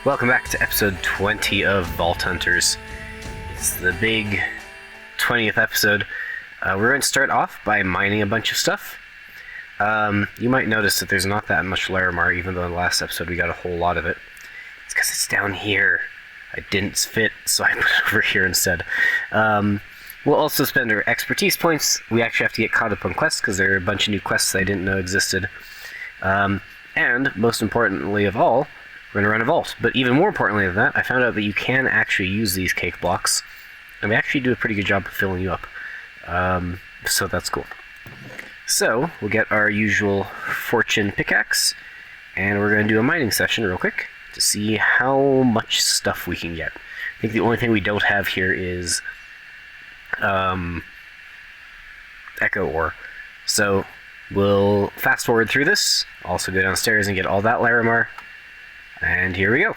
Welcome back to episode 20 of Vault Hunters. It's the big 20th episode. We're going to start off by mining a bunch of stuff. You might notice that there's not that much Larimar, even though in the last episode we got a whole lot of it. It's because it's down here. I didn't fit, so I put it over here instead. We'll also spend our expertise points. We actually have to get caught up on quests, because there are a bunch of new quests I didn't know existed. And, most importantly of all, we're going to run a vault. But even more importantly than that, I found out that you can actually use these cake blocks, and they actually do a pretty good job of filling you up. So that's cool. So, we'll get our usual fortune pickaxe, and we're going to do a mining session real quick to see how much stuff we can get. I think the only thing we don't have here is echo ore. So, we'll fast forward through this, also go downstairs and get all that Larimar. And here we go.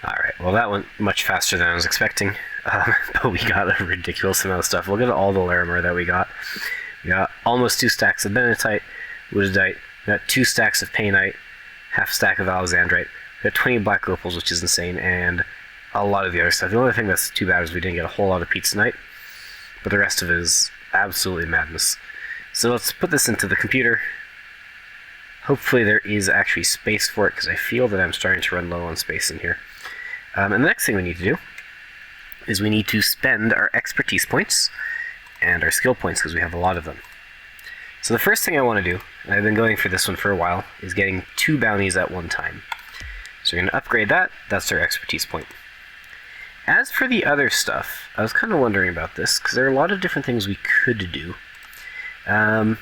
Alright, well that went much faster than I was expecting, but we got a ridiculous amount of stuff. Look at all the Larimar that we got. We got almost 2 stacks of Benetite, Woodadite, we got 2 stacks of Painite, half stack of Alexandrite, we got 20 black opals, which is insane, and a lot of the other stuff. The only thing that's too bad is we didn't get a whole lot of Pizza-Nite, but the rest of it is absolutely madness. So let's put this into the computer. Hopefully there is actually space for it, because I feel that I'm starting to run low on space in here. And the next thing we need to do is we need to spend our expertise points and our skill points, because we have a lot of them. So the first thing I want to do, and I've been going for this one for a while, is getting 2 bounties at one time. So we're going to upgrade that. That's our expertise point. As for the other stuff, I was kind of wondering about this, because there are a lot of different things we could do. And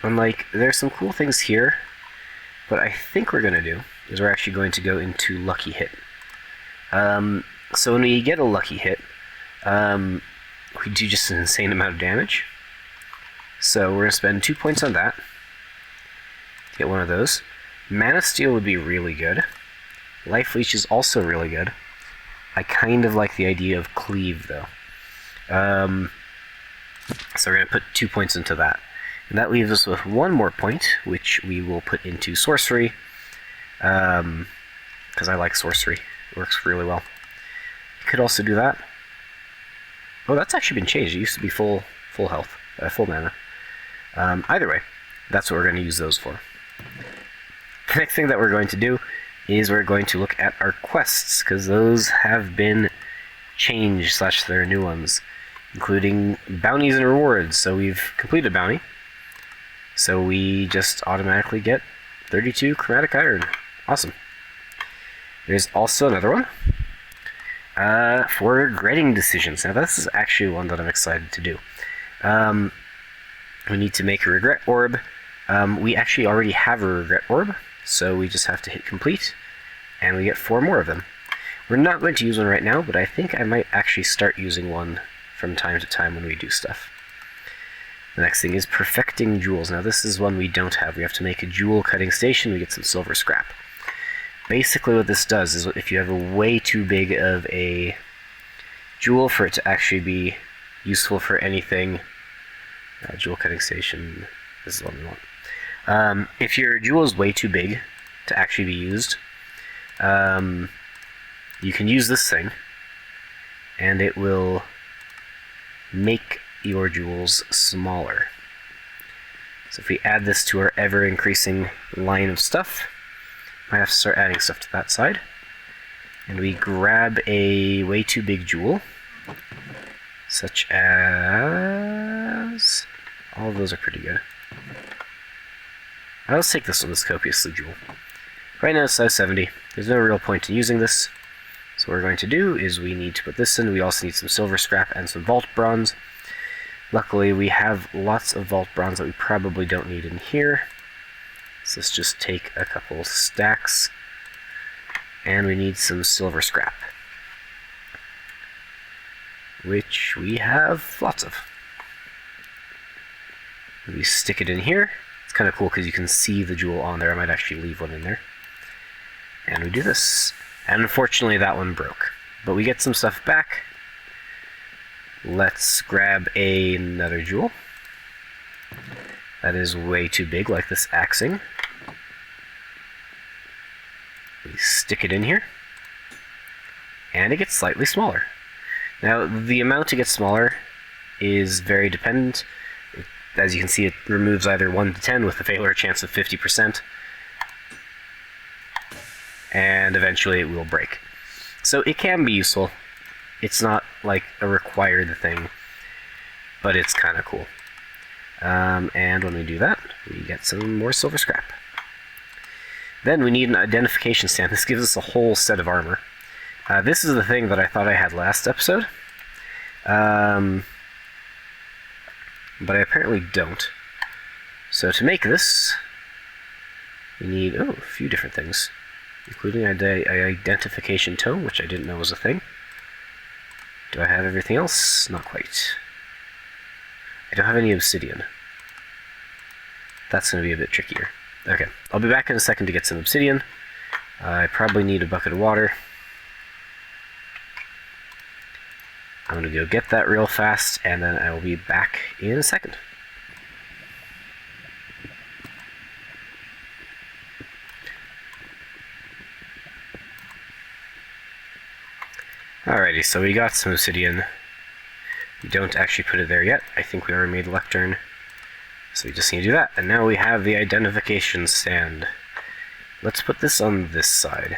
like, there's some cool things here. What I think we're going to do is we're actually going to go into Lucky Hit. So when we get a Lucky Hit, we do just an insane amount of damage. So we're going to spend 2 points on that. Get one of those. Mana Steal would be really good. Life Leech is also really good. I kind of like the idea of Cleave, though. So we're going to put 2 points into that. And that leaves us with 1 more point, which we will put into Sorcery. Because I like Sorcery. It works really well. You could also do that. Oh, that's actually been changed. It used to be full health, full mana. Either way, that's what we're going to use those for. The next thing that we're going to do is we're going to look at our quests, because those have been changed, / there are new ones, including bounties and rewards. So we've completed a bounty, so we just automatically get 32 chromatic iron. Awesome. There's also another one for regretting decisions. Now this is actually one that I'm excited to do. We need to make a regret orb. We actually already have a regret orb, so we just have to hit complete, and we get 4 more of them. We're not going to use one right now, but I think I might actually start using one from time to time when we do stuff. The next thing is perfecting jewels. Now this is one we don't have. We have to make a jewel cutting station. We get some silver scrap. Basically what this does is, if you have a way too big of a jewel for it to actually be useful for anything, jewel cutting station, this is what we want. If your jewel is way too big to actually be used, you can use this thing, and it will make your jewels smaller. So if we add this to our ever-increasing line of stuff, I have to start adding stuff to that side, and we grab a way too big jewel, such as... all of those are pretty good. Let's take this one, this copiously jewel. Right now it's size 70. There's no real point in using this. So what we're going to do is we need to put this in. We also need some silver scrap and some vault bronze. Luckily we have lots of vault bronze that we probably don't need in here. So let's just take a couple stacks. And we need some silver scrap, which we have lots of. We stick it in here. It's kind of cool because you can see the jewel on there. I might actually leave one in there. And we do this. And unfortunately that one broke. But we get some stuff back. Let's grab another jewel. That is way too big, like this axing. We stick it in here. And it gets slightly smaller. Now, the amount it gets smaller is very dependent. As you can see, it removes either 1 to 10 with a failure chance of 50%. And eventually it will break. So it can be useful. It's not like a required thing, but it's kind of cool. And when we do that, we get some more silver scrap. Then we need an identification stand. This gives us a whole set of armor. This is the thing that I thought I had last episode. But I apparently don't. So to make this, we need a few different things, including an identification tome, which I didn't know was a thing. Do I have everything else? Not quite. I don't have any obsidian. That's going to be a bit trickier. Okay, I'll be back in a second to get some obsidian. I probably need a bucket of water. I'm going to go get that real fast, and then I will be back in a second. Alrighty, so we got some obsidian. We don't actually put it there yet. I think we already made a lectern. So we just need to do that. And now we have the identification stand. Let's put this on this side.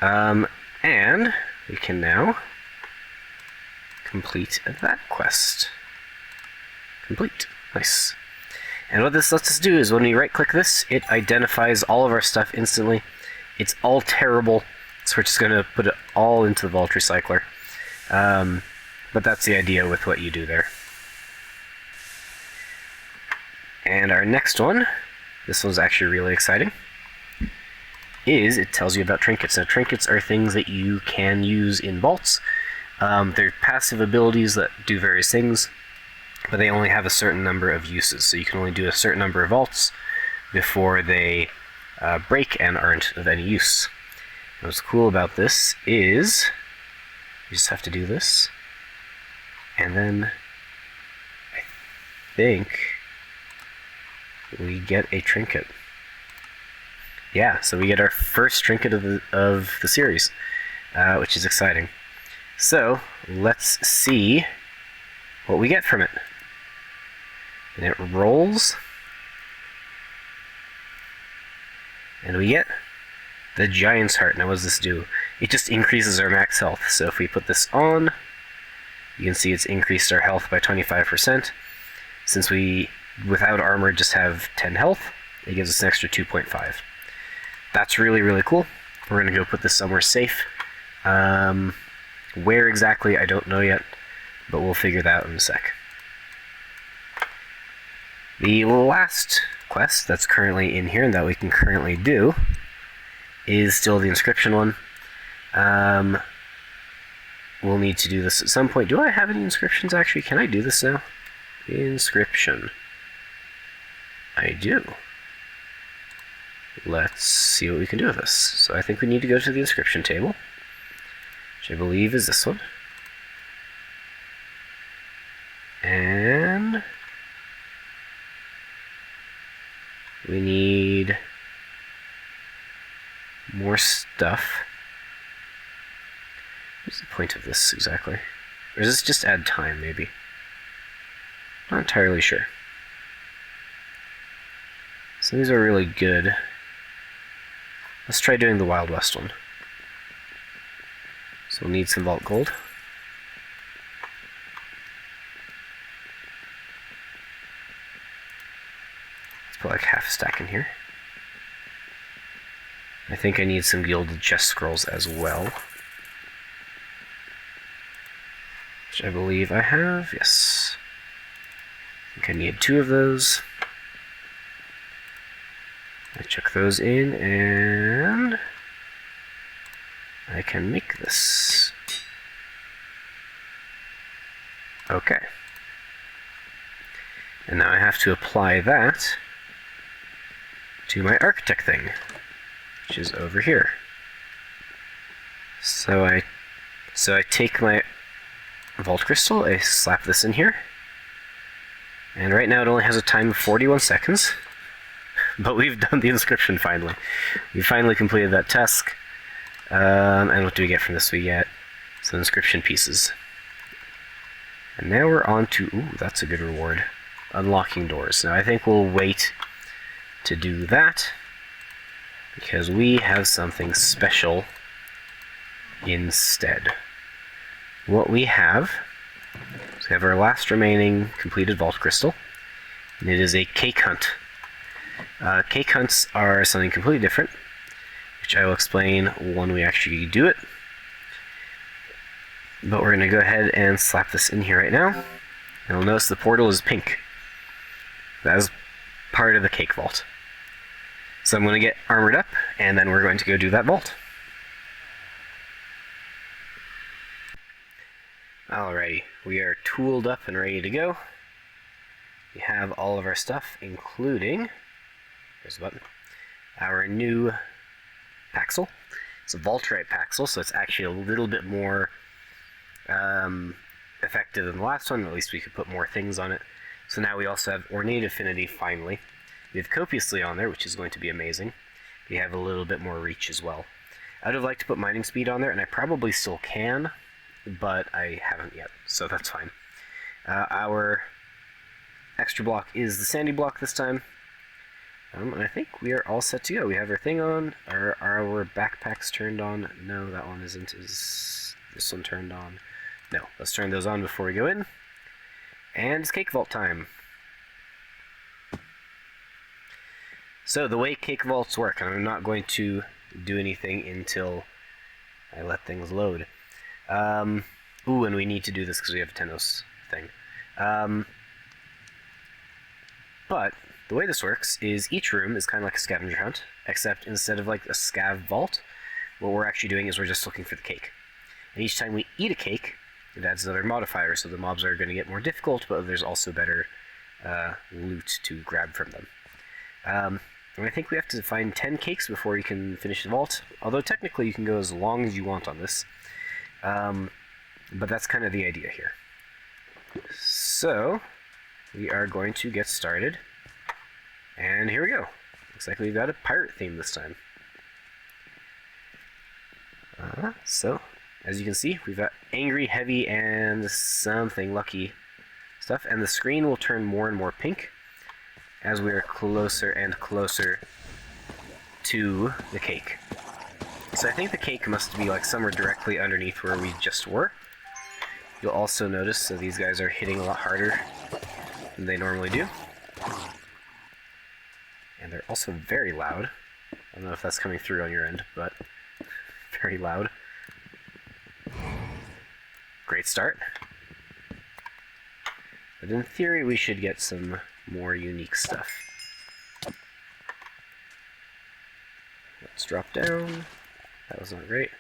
And we can now complete that quest. Complete. Nice. And what this lets us do is when we right-click this, it identifies all of our stuff instantly. It's all terrible, so we're just going to put it all into the Vault Recycler. But that's the idea with what you do there. And our next one, this one's actually really exciting, is it tells you about trinkets. Now, trinkets are things that you can use in vaults. They're passive abilities that do various things, but they only have a certain number of uses. So you can only do a certain number of vaults before they break and aren't of any use. And what's cool about this is you just have to do this, and then I think we get a trinket. Yeah, so we get our first trinket of the series, which is exciting. So let's see what we get from it. And it rolls, and we get the Giant's Heart. Now what does this do? It just increases our max health. So if we put this on, you can see it's increased our health by 25%. Since we, without armor, just have 10 health, it gives us an extra 2.5. That's really, really cool. We're going to go put this somewhere safe. Where exactly, I don't know yet, but we'll figure that out in a sec. The last quest that's currently in here and that we can currently do is still the inscription one. We'll need to do this at some point. Do I have any inscriptions, actually? Can I do this now? Inscription. I do. Let's see what we can do with this. So I think we need to go to the inscription table, which I believe is this one. And we need more stuff. What's the point of this exactly? Or does this just add time, maybe? Not entirely sure. So these are really good. Let's try doing the Wild West one. So we'll need some vault gold. Let's put like half a stack in here. I think I need some gilded chest scrolls as well, which I believe I have, yes. I think I need 2 of those. I chuck those in, and I can make this. Okay. And now I have to apply that to my architect thing, which is over here. So I take my vault crystal, I slap this in here, and right now it only has a time of 41 seconds, but we've done the inscription finally. We finally completed that task, and what do we get from this? We get some inscription pieces. And now we're on to, ooh, that's a good reward, unlocking doors. Now I think we'll wait to do that, because we have something special instead. What we have is we have our last remaining completed vault crystal, and it is a cake hunt. Cake hunts are something completely different, which I will explain when we actually do it. But we're going to go ahead and slap this in here right now. And you'll notice the portal is pink. That is part of the cake vault. So I'm going to get armored up, and then we're going to go do that vault. Alrighty, we are tooled up and ready to go. We have all of our stuff, including, there's the button, our new Paxel. It's a Vaultrite Paxel, so it's actually a little bit more effective than the last one. At least we could put more things on it. So now we also have Ornate Affinity, finally. We have Copiously on there, which is going to be amazing. We have a little bit more reach as well. I would have liked to put Mining Speed on there, and I probably still can, but I haven't yet, so that's fine. Our extra block is the Sandy block this time. And I think we are all set to go. We have our thing on. Are our backpacks turned on? No, that one isn't. Is this one turned on? No. Let's turn those on before we go in. And it's Cake Vault time. So the way Cake Vaults work, and I'm not going to do anything until I let things load. Ooh, and we need to do this because we have a Tenos thing. But the way this works is each room is kind of like a scavenger hunt, except instead of like a scav vault, what we're actually doing is we're just looking for the cake. And each time we eat a cake, it adds another modifier, so the mobs are going to get more difficult, but there's also better loot to grab from them. And I think we have to find 10 cakes before you can finish the vault, although technically you can go as long as you want on this. But that's kind of the idea here. So, we are going to get started. And here we go. Looks like we've got a pirate theme this time. So, as you can see, we've got angry, heavy, and something lucky stuff. And the screen will turn more and more pink as we are closer and closer to the cake. So I think the cake must be like somewhere directly underneath where we just were. You'll also notice that these guys are hitting a lot harder than they normally do. And they're also very loud. I don't know if that's coming through on your end, but very loud. Great start. But in theory, we should get some more unique stuff. Let's drop down. That was not great.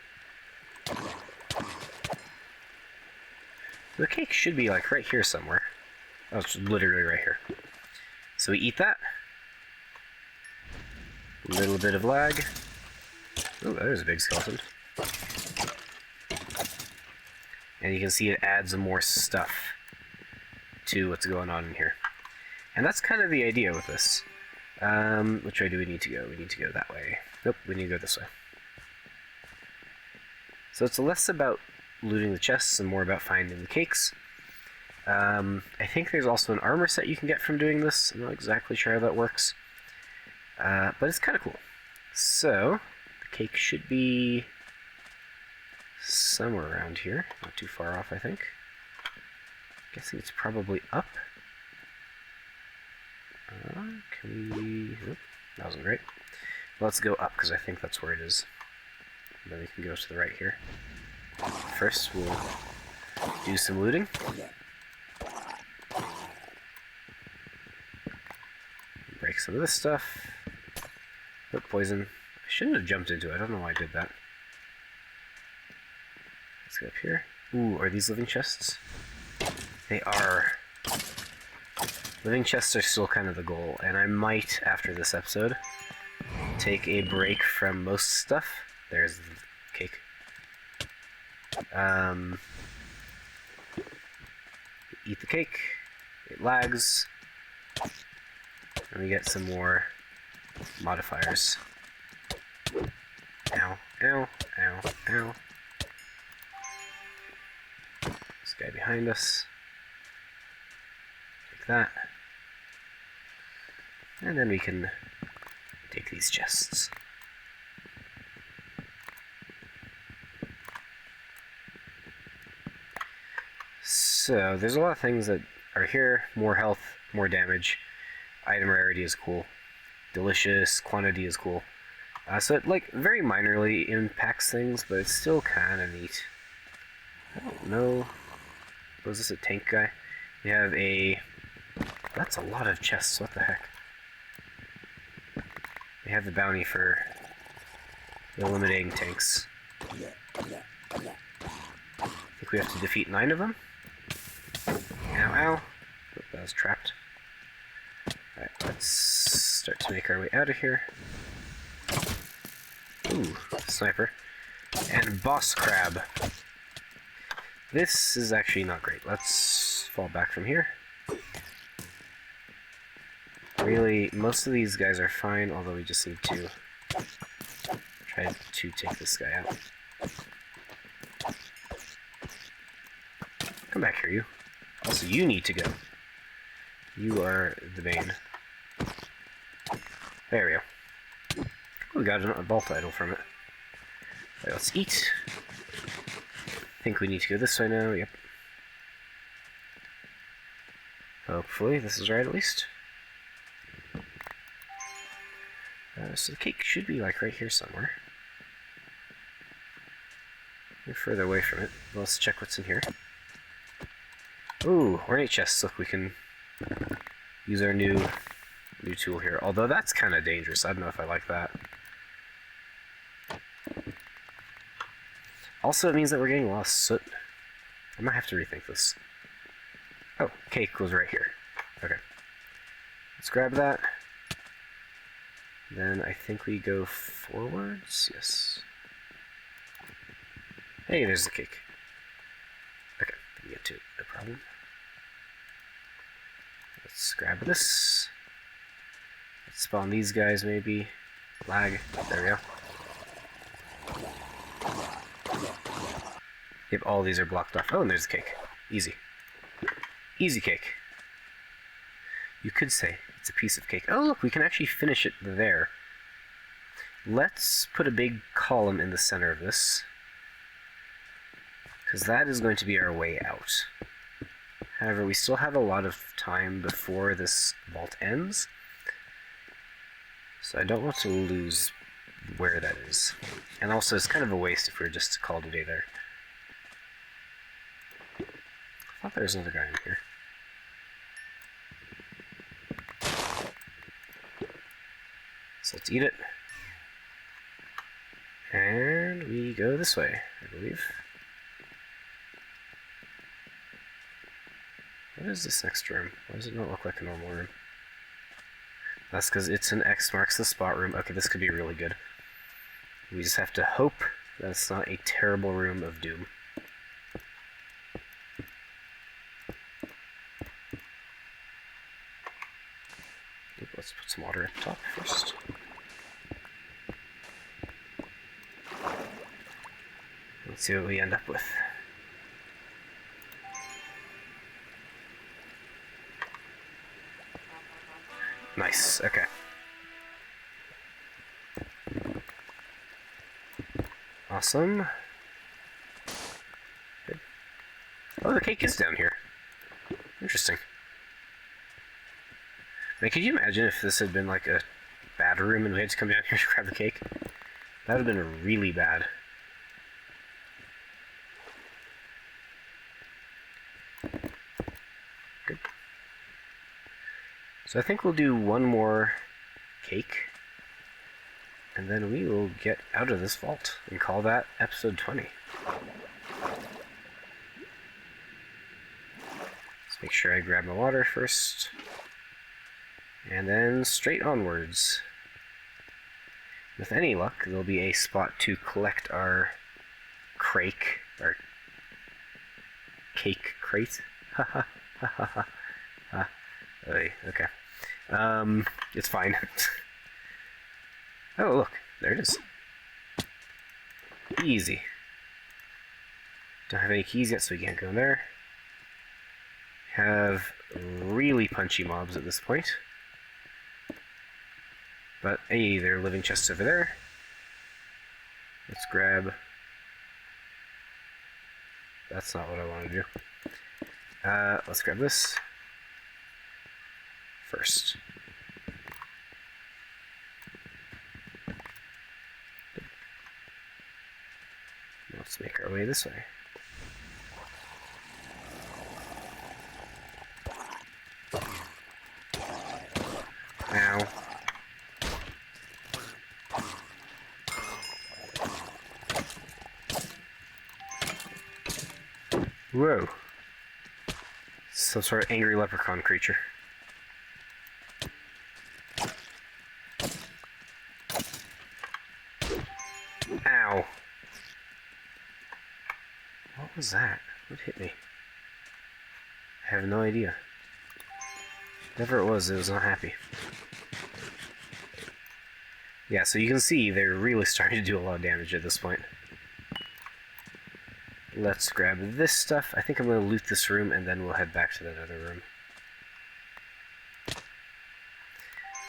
The cake should be like right here somewhere. Oh, it's literally right here. So we eat that. A little bit of lag. Oh, there's a big skeleton. And you can see it adds more stuff to what's going on in here. And that's kind of the idea with this. Which way do we need to go? We need to go that way. Nope, we need to go this way. So it's less about looting the chests and more about finding the cakes. I think there's also an armor set you can get from doing this. I'm not exactly sure how that works. But it's kind of cool. So, the cake should be somewhere around here. Not too far off, I think. Guessing it's probably up. Can we... Nope, that wasn't great. Let's go up, because I think that's where it is. And then we can go to the right here. First, we'll do some looting. Break some of this stuff. Oh, poison. I shouldn't have jumped into it. I don't know why I did that. Let's go up here. Ooh, are these living chests? They are. Living chests are still kind of the goal, and I might, after this episode, take a break from most stuff. There's the cake. Eat the cake. It lags. And we get some more modifiers. Ow, ow, ow, ow. This guy behind us. Take that. And then we can take these chests. So, there's a lot of things that are here. More health, more damage. Item rarity is cool. Delicious, quantity is cool. So it, like, very minorly impacts things, but it's still kind of neat. I don't know. Was this a tank guy? We have a... That's a lot of chests, what the heck? We have the bounty for eliminating tanks. I think we have to defeat 9 of them. Ow, ow. Oh, that was trapped. Alright, let's start to make our way out of here. Ooh, sniper. And boss crab. This is actually not great. Let's fall back from here. Really, most of these guys are fine, although we just need to try to take this guy out. Come back here, you. Also, you need to go. You are the bane. There we go. Oh, we got a vault idol from it. Right, let's eat. I think we need to go this way now, yep. Hopefully, this is right at least. So the cake should be like right here somewhere. We're further away from it. Let's check what's in here. Ooh, ornate chests. Look, we can use our new tool here. Although that's kind of dangerous. I don't know if I like that. Also, it means that we're getting lost soot. I might have to rethink this. Oh, cake was right here. Okay. Let's grab that. Then I think we go forwards. Yes. Hey, there's the cake. Okay, we get to it. No problem. Let's grab this. Let's spawn these guys, maybe. Lag. There we go. Yep, all these are blocked off. Oh, and there's the cake. Easy. Easy cake. You could say it's a piece of cake. Oh, look, we can actually finish it there. Let's put a big column in the center of this, because that is going to be our way out. However, we still have a lot of time before this vault ends, so I don't want to lose where that is. And also, it's kind of a waste if we were just to call it a day there. I thought there was another guy in here. So let's eat it. And we go this way, I believe. What is this next room? Why does it not look like a normal room? That's because it's an X marks the spot room. Okay, this could be really good. We just have to hope that it's not a terrible room of doom. Let's put some water at the top first. Let's see what we end up with. Nice, okay. Awesome. Good. Oh, the cake is down here. Interesting. I mean, could you imagine if this had been like a bad room and we had to come down here to grab the cake? That would have been really bad. Good. So I think we'll do one more cake, and then we will get out of this vault and call that episode 20. Let's make sure I grab my water first. And then straight onwards. with any luck, there'll be a spot to collect our crate, our cake crate. Haha, haha, ha. Okay. It's fine. Oh, look, there it is. Easy. Don't have any keys yet, so we can't go in there. Have really punchy mobs at this point. But, hey, there are living chests over there. Let's grab... That's not what I want to do. Let's grab this first. Let's make our way this way. Ow. Whoa. Some sort of angry leprechaun creature. Ow. What was that? What hit me? I have no idea. Whatever it was not happy. Yeah, so you can see they're really starting to do a lot of damage at this point. Let's grab this stuff. I think I'm going to loot this room, and then we'll head back to that other room.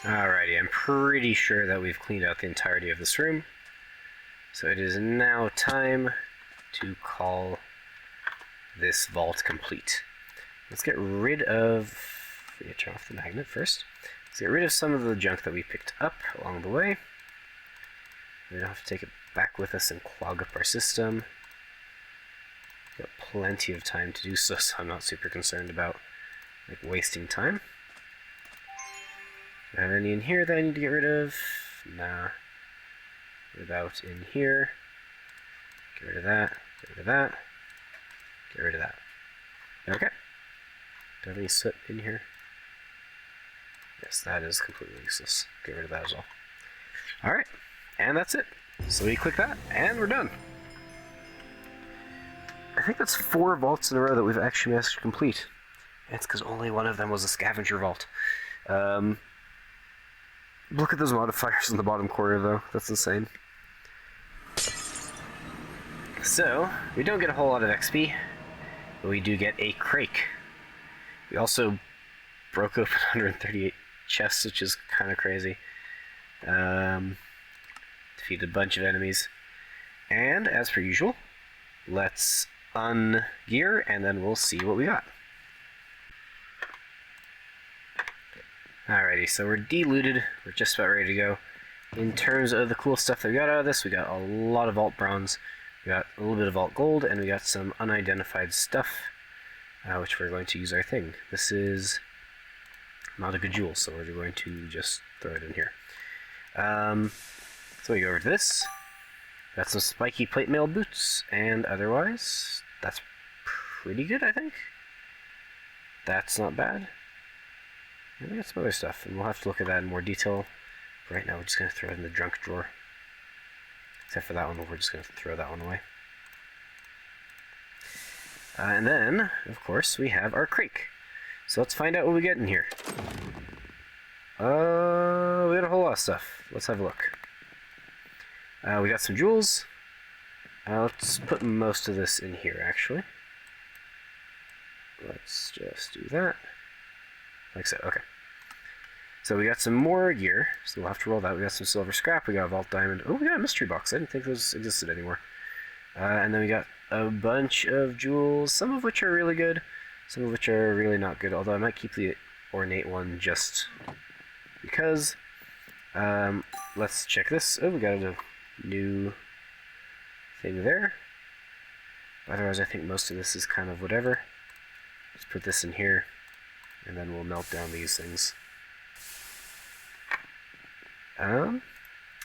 Alrighty, I'm pretty sure that we've cleaned out the entirety of this room. So it is now time to call this vault complete. Let's get rid of... turn off the magnet first. Let's get rid of some of the junk that we picked up along the way. We don't have to take it back with us and clog up our system. Got plenty of time to do so, so I'm not super concerned about wasting time. Do I have any in here that I need to get rid of? Nah. Without in here. Get rid of that. Get rid of that. Get rid of that. Okay. Do I have any soot in here? Yes, that is completely useless. Get rid of that as well. Alright, and that's it. So we click that, and we're done. I think that's 4 vaults in a row that we've actually managed to complete. And it's because only one of them was a scavenger vault. Look at those modifiers in the bottom corner, though. That's insane. So, we don't get a whole lot of XP, but we do get a crake. We also broke open 138 chests, which is kind of crazy. Defeated a bunch of enemies. And, as per usual, let's ungear, and then we'll see what we got. Alrighty, so we're de-looted. We're just about ready to go. In terms of the cool stuff that we got out of this, we got a lot of Vault Bronze, we got a little bit of Vault Gold, and we got some unidentified stuff, which we're going to use our thing. This is not a good jewel, so we're going to just throw it in here. So we go over to this. Got some spiky plate mail boots, and otherwise, that's pretty good, I think. That's not bad. And we got some other stuff, and we'll have to look at that in more detail. Right now, we're just going to throw it in the junk drawer. Except for that one, we're just going to throw that one away. And then, of course, we have our crate. So let's find out what we get in here. We got a whole lot of stuff. Let's have a look. We got some jewels. Let's put most of this in here, actually. Let's just do that. Like so, okay. So we got some more gear, so we'll have to roll that. We got some silver scrap, we got a vault diamond. Oh, we got a mystery box. I didn't think those existed anymore. And then we got a bunch of jewels, some of which are really good, some of which are really not good, although I might keep the ornate one just because. Let's check this. Oh, we got a new thing there. Otherwise, I think most of this is kind of whatever. Let's put this in here, and then we'll melt down these things.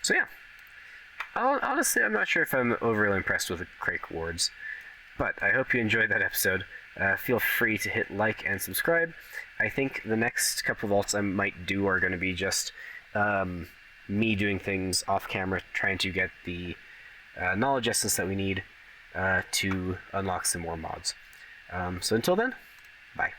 So yeah. Honestly, I'm not sure if I'm overly impressed with the Crake Wards, but I hope you enjoyed that episode. Feel free to hit like and subscribe. I think the next couple of vaults I might do are going to be just me doing things off camera, trying to get the knowledge essence that we need to unlock some more mods. So until then, bye.